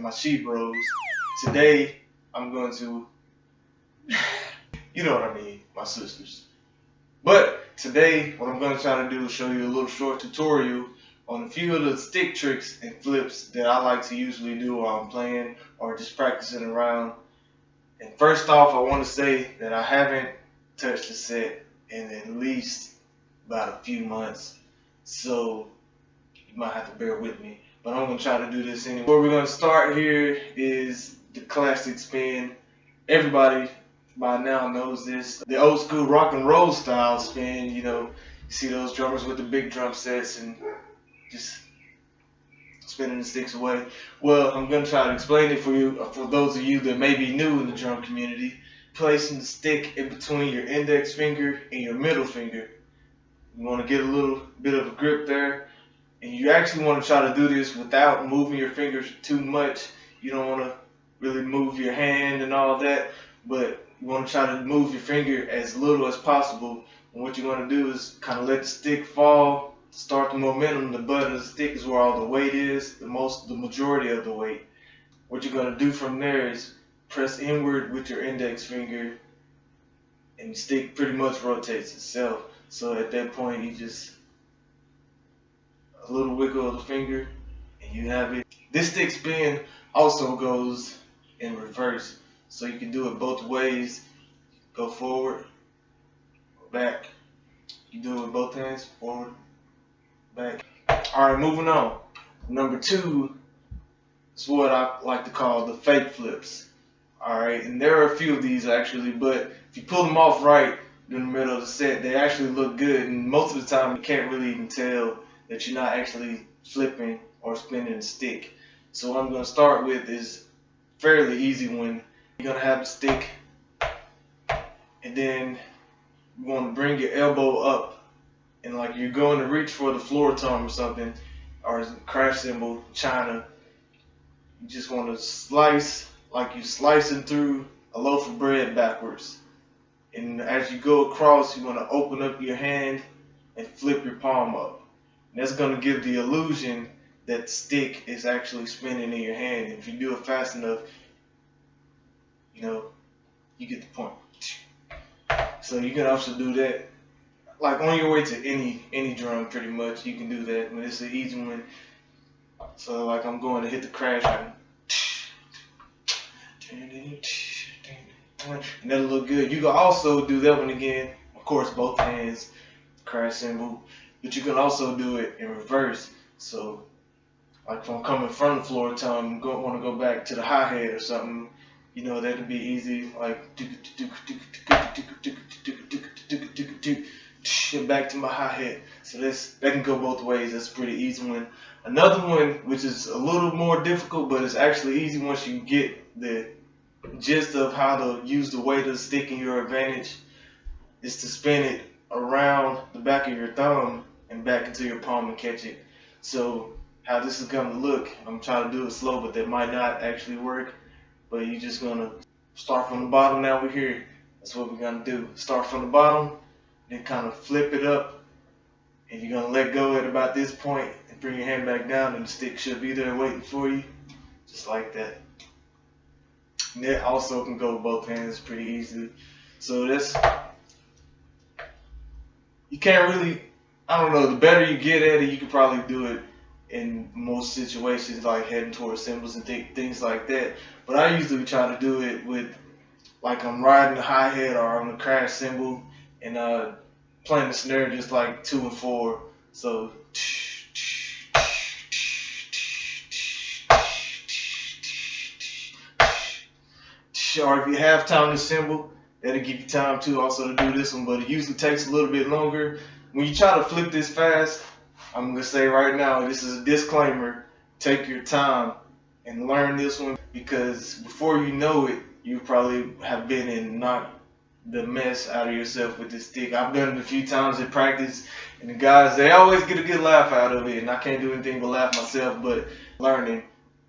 my she bros. Today, I'm going to, you know what I mean, my sisters. But today, what I'm going to try to do is show you a little short tutorial on a few of the stick tricks and flips that I like to usually do while I'm playing or just practicing around. And first off, I want to say that I haven't touched the set in at least about a few months, so you might have to bear with me, but I'm going to try to do this anyway. Where we're going to start here is the classic spin. Everybody by now knows this. The old school rock and roll style spin, you know, you see those drummers with the big drum sets and just spinning the sticks away. Well, I'm going to try to explain it for you, for those of you that may be new in the drum community. Placing the stick in between your index finger and your middle finger. You want to get a little bit of a grip there. And you actually want to try to do this without moving your fingers too much. You don't want to really move your hand and all that, but you want to try to move your finger as little as possible. And what you're going to do is kind of let the stick fall, start the momentum. The butt of the stick is where all the weight is, the majority of the weight. What you're going to do from there is press inward with your index finger, and the stick pretty much rotates itself. So at that point, you just a little wiggle of the finger, and you have it. This stick spin also goes in reverse, so you can do it both ways. Go forward, back. You do it with both hands, forward, back. All right, moving on. Number 2 is what I like to call the fake flips. Alright, and there are a few of these actually, but if you pull them off right in the middle of the set, they actually look good, and most of the time you can't really even tell that you're not actually flipping or spinning the stick. So what I'm going to start with is a fairly easy one. You're going to have the stick, and then you want to bring your elbow up, and like you're going to reach for the floor tom or something, or a crash cymbal, china. You just want to slice like you're slicing through a loaf of bread backwards. And as you go across, you want to open up your hand and flip your palm up. And that's going to give the illusion that the stick is actually spinning in your hand. And if you do it fast enough, you know, you get the point. So you can also do that like on your way to any drum pretty much. You can do that, but it's an easy one. So like I'm going to hit the crash, and that'll look good. You can also do that one again, of course, both hands, crash cymbal, but you can also do it in reverse. So like if I'm coming from the floor tom, want to go back to the hi-hat or something, you know, that'd be easy, like back to my hi-hat. So that can go both ways. That's a pretty easy one. Another one, which is a little more difficult, but it's actually easy once you get the gist of how to use the weight of the stick in your advantage, is to spin it around the back of your thumb and back into your palm and catch it. So how this is going to look, I'm trying to do it slow, but that might not actually work. But you're just going to start from the bottom. Now we're here. That's what we're going to do. Start from the bottom, then kind of flip it up, and you're going to let go at about this point and bring your hand back down, and the stick should be there waiting for you, just like that. And that also can go with both hands pretty easily. So that's, you can't really, I don't know, the better you get at it, you can probably do it in most situations, like heading towards cymbals and things like that. But I usually try to do it with, like I'm riding the hi-hat or on the crash cymbal and playing the snare just like 2 and 4. So or if you have time to cymbal, that'll give you time too also to do this one, but it usually takes a little bit longer. When you try to flip this fast, I'm going to say right now, this is a disclaimer, take your time and learn this one, because before you know it, you probably have been and knocked the mess out of yourself with this stick. I've done it a few times in practice, and the guys, they always get a good laugh out of it, and I can't do anything but laugh myself. But learning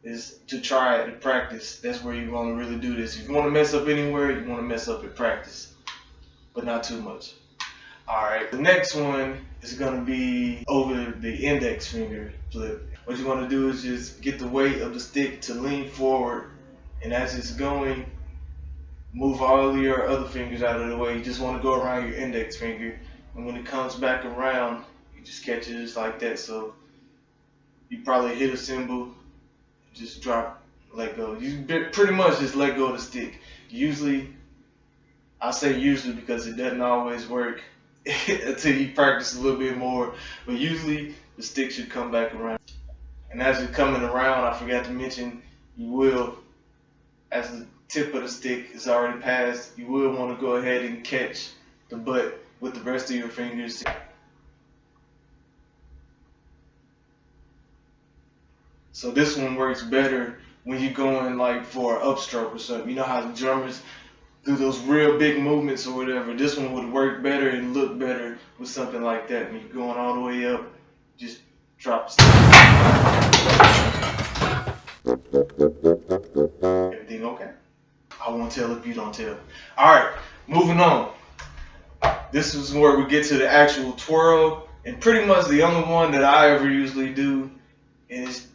is to try it and practice. That's where you want to really do this. If you want to mess up anywhere, you want to mess up at practice, but not too much. Alright, the next one is going to be over the index finger flip. what you want to do is just get the weight of the stick to lean forward, and as it's going, move all of your other fingers out of the way. You just want to go around your index finger, and when it comes back around, you just catch it just like that. So you probably hit a cymbal, just drop, let go. You pretty much just let go of the stick. Usually, I say usually because it doesn't always work until you practice a little bit more, but usually the stick should come back around. And as you're coming around, I forgot to mention, you will, as the tip of the stick is already passed, you will want to go ahead and catch the butt with the rest of your fingers. So this one works better when you're going like for an upstroke or something. You know how the drummers do those real big movements or whatever. This one would work better and look better with something like that. When you're going all the way up, just drop the stick. Everything okay? I won't tell if you don't tell. Alright, moving on. This is where we get to the actual twirl, and pretty much the only one that I ever usually do. And it's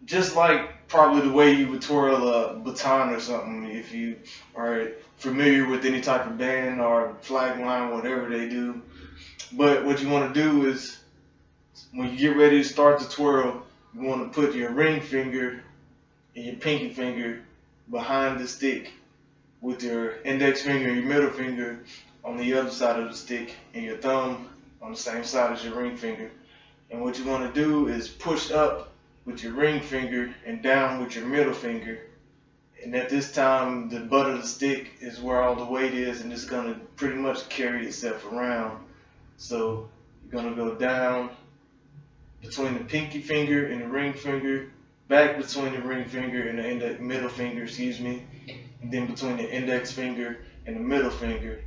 just like probably the way you would twirl a baton or something, if you are familiar with any type of band or flag line, whatever they do. But what you want to do is, when you get ready to start the twirl, you want to put your ring finger and your pinky finger behind the stick, with your index finger and your middle finger on the other side of the stick, and your thumb on the same side as your ring finger. And what you want to do is push up with your ring finger and down with your middle finger. And at this time, the butt of the stick is where all the weight is, and it's going to pretty much carry itself around. So you're going to go down between the pinky finger and the ring finger, back between the ring finger and the middle finger, and then between the index finger and the middle finger.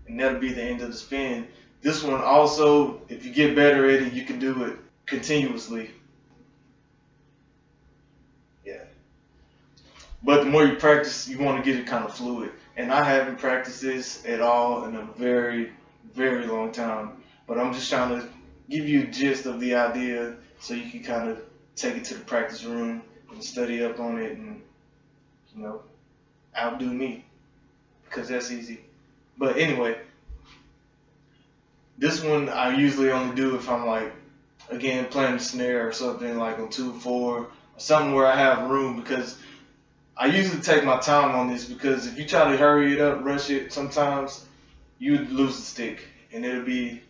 And that'll be the end of the spin. This one also, if you get better at it, you can do it continuously. Yeah. But the more you practice, you want to get it kind of fluid. And I haven't practiced this at all in a very, very long time. But I'm just trying to give you a gist of the idea so you can kind of take it to the practice room and study up on it and, you know, outdo me, because that's easy. But anyway, this one I usually only do if I'm like, again, playing the snare or something like on 2/4 or something where I have room, because I usually take my time on this, because if you try to hurry it up, rush it, sometimes you lose the stick and it'll be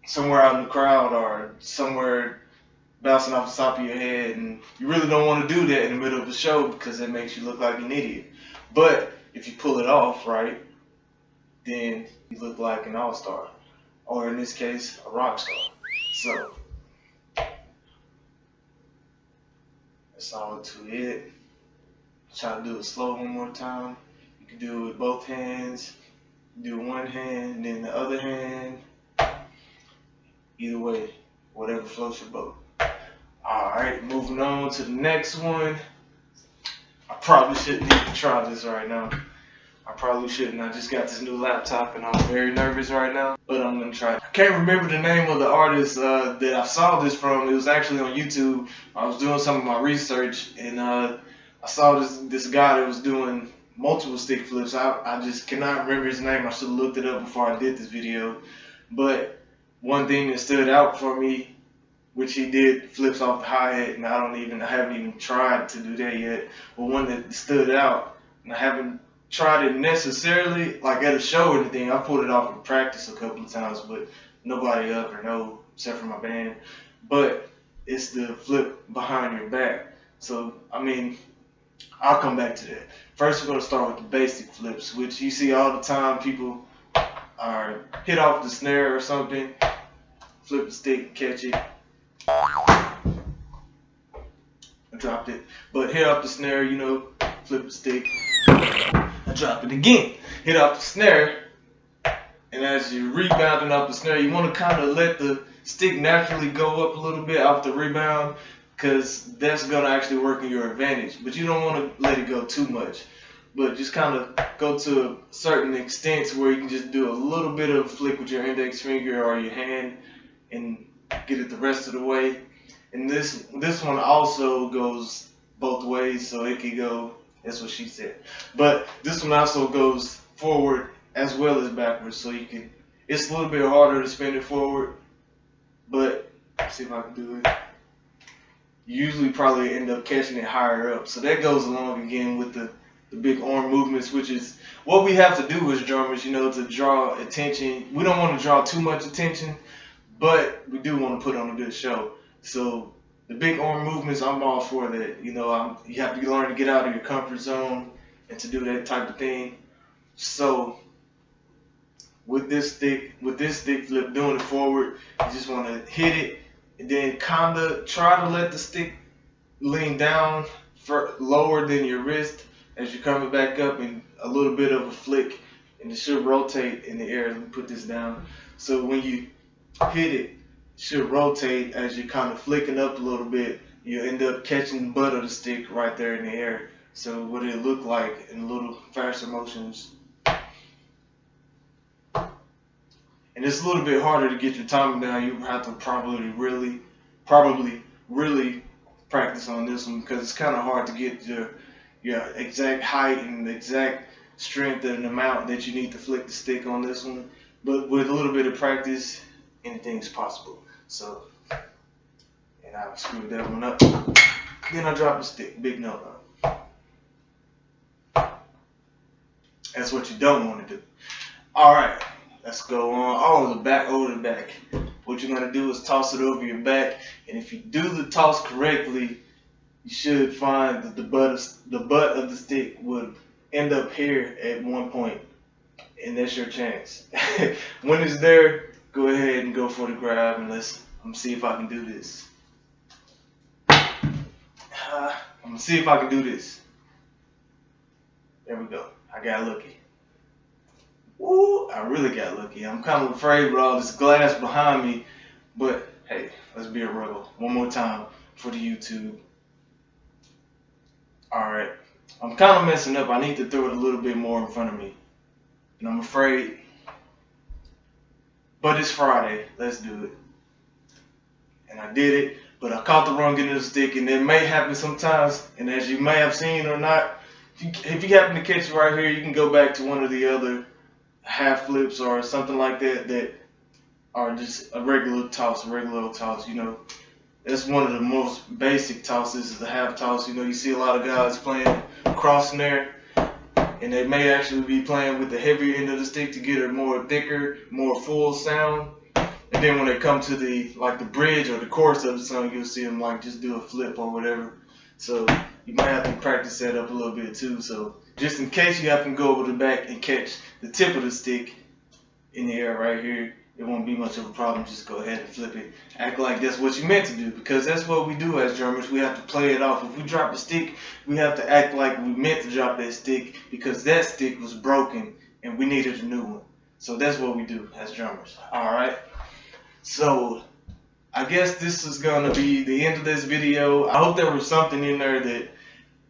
somewhere out in the crowd or somewhere bouncing off the top of your head, and you really don't want to do that in the middle of the show because it makes you look like an idiot. But if you pull it off right, then you look like an all-star, or in this case, a rock star. So that's all to it. Try to do it slow one more time. You can do it with both hands. Do one hand and then the other hand. Either way, whatever floats your boat. Alright, moving on to the next one. I probably shouldn't even try this right now. I probably shouldn't. I just got this new laptop and I'm very nervous right now, but I'm going to try. I can't remember the name of the artist that I saw this from. It was actually on YouTube. I was doing some of my research, and I saw this guy that was doing multiple stick flips. I just cannot remember his name. I should have looked it up before I did this video. But one thing that stood out for me, which he did flips off the hi-hat, and I haven't even tried to do that yet. But one that stood out, and I haven't tried it necessarily like at a show or anything. I pulled it off in practice a couple of times, but nobody ever know except for my band. But it's the flip behind your back. So I mean, I'll come back to that. First, we're going to start with the basic flips, which you see all the time. People are hit off the snare or something, flip the stick, catch it. I dropped it, but hit off the snare, you know, flip the stick. I dropped it again, hit off the snare, and as you're rebounding off the snare, you want to kind of let the stick naturally go up a little bit off the rebound, because that's going to actually work in your advantage. But you don't want to let it go too much, but just kind of go to a certain extent where you can just do a little bit of flick with your index finger or your hand and get it the rest of the way. And this one also goes both ways, so it could go. That's what she said. But this one also goes forward as well as backwards, so you can. It's a little bit harder to spin it forward, but let's see if I can do it. You usually probably end up catching it higher up. So that goes along again with the big arm movements, which is what we have to do as drummers, to draw attention. We don't want to draw too much attention, but we do want to put on a good show. So the big arm movements, I'm all for that. You have to learn to get out of your comfort zone and to do that type of thing. So with this stick flip, doing it forward, you just want to hit it and then kind of try to let the stick lean down lower than your wrist as you're coming back up, and a little bit of a flick, and it should rotate in the air. Let me put this down. So when you hit it, it should rotate as you're kind of flicking up a little bit. You end up catching the butt of the stick right there in the air. So what it look like in a little faster motions. And it's a little bit harder to get your timing down. You have to probably really practice on this one, because it's kind of hard to get your exact height and the exact strength and amount that you need to flick the stick on this one. But with a little bit of practice, anything's possible. So, and I screwed that one up. Then I dropped the stick. Big no-no. That's what you don't want to do. All right. Let's go on. Oh, the back. What you're going to do is toss it over your back. And if you do the toss correctly, you should find that the butt of the stick would end up here at one point. And that's your chance. When it's there, go ahead and go for the grab. And I'm see if I can do this. I'm going to see if I can do this. There we go. I got lucky. Woo, I really got lucky. I'm kind of afraid with all this glass behind me, but hey, let's be a rebel. One more time for the YouTube. Alright, I'm kind of messing up. I need to throw it a little bit more in front of me. And I'm afraid, but it's Friday. Let's do it. And I did it, but I caught the wrong end of the stick, and it may happen sometimes, and as you may have seen or not, if you happen to catch it right here, you can go back to one of the other half flips or something like that are just a regular toss, That's one of the most basic tosses, is the half toss. You see a lot of guys playing cross snare, and they may actually be playing with the heavier end of the stick to get a more thicker, more full sound. And then when they come to the bridge or the chorus of the song, you'll see them just do a flip or whatever. So you might have to practice that up a little bit too. So just in case you happen to go over the back and catch the tip of the stick in the air right here, it won't be much of a problem. Just go ahead and flip it. Act like that's what you meant to do, because that's what we do as drummers. We have to play it off. If we drop a stick, we have to act like we meant to drop that stick, because that stick was broken and we needed a new one. So that's what we do as drummers. Alright. So I guess this is going to be the end of this video. I hope there was something in there that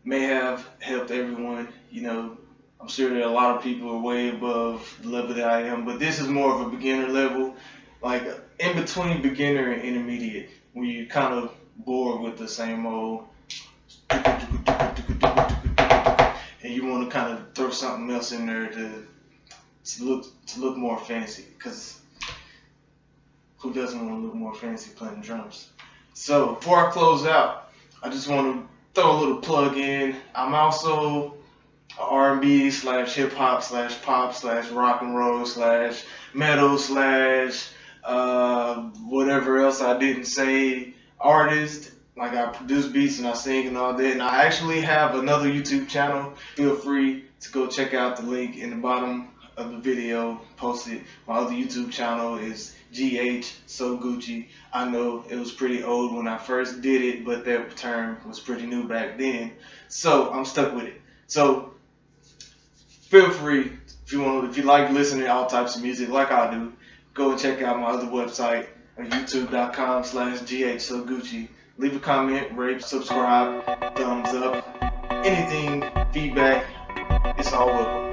may have helped everyone. I'm sure that a lot of people are way above the level that I am, but this is more of a beginner level, like in between beginner and intermediate, where you're kind of bored with the same old, and you want to kind of throw something else in there to look more fancy, because who doesn't want to look more fancy playing drums? So before I close out, I just want to throw a little plug in. I'm also R&B / hip hop / pop / rock and roll / metal / whatever else I didn't say artist. I produce beats and I sing and all that. And I actually have another YouTube channel. Feel free to go check out the link in the bottom of the video posted. My other YouTube channel is GH So Gucci. I know it was pretty old when I first did it, but that term was pretty new back then, so I'm stuck with it. So feel free, if you like listening to all types of music like I do, go and check out my other website on youtube.com/GH So Gucci. Leave a comment, rate, subscribe, thumbs up, anything, feedback, it's all welcome.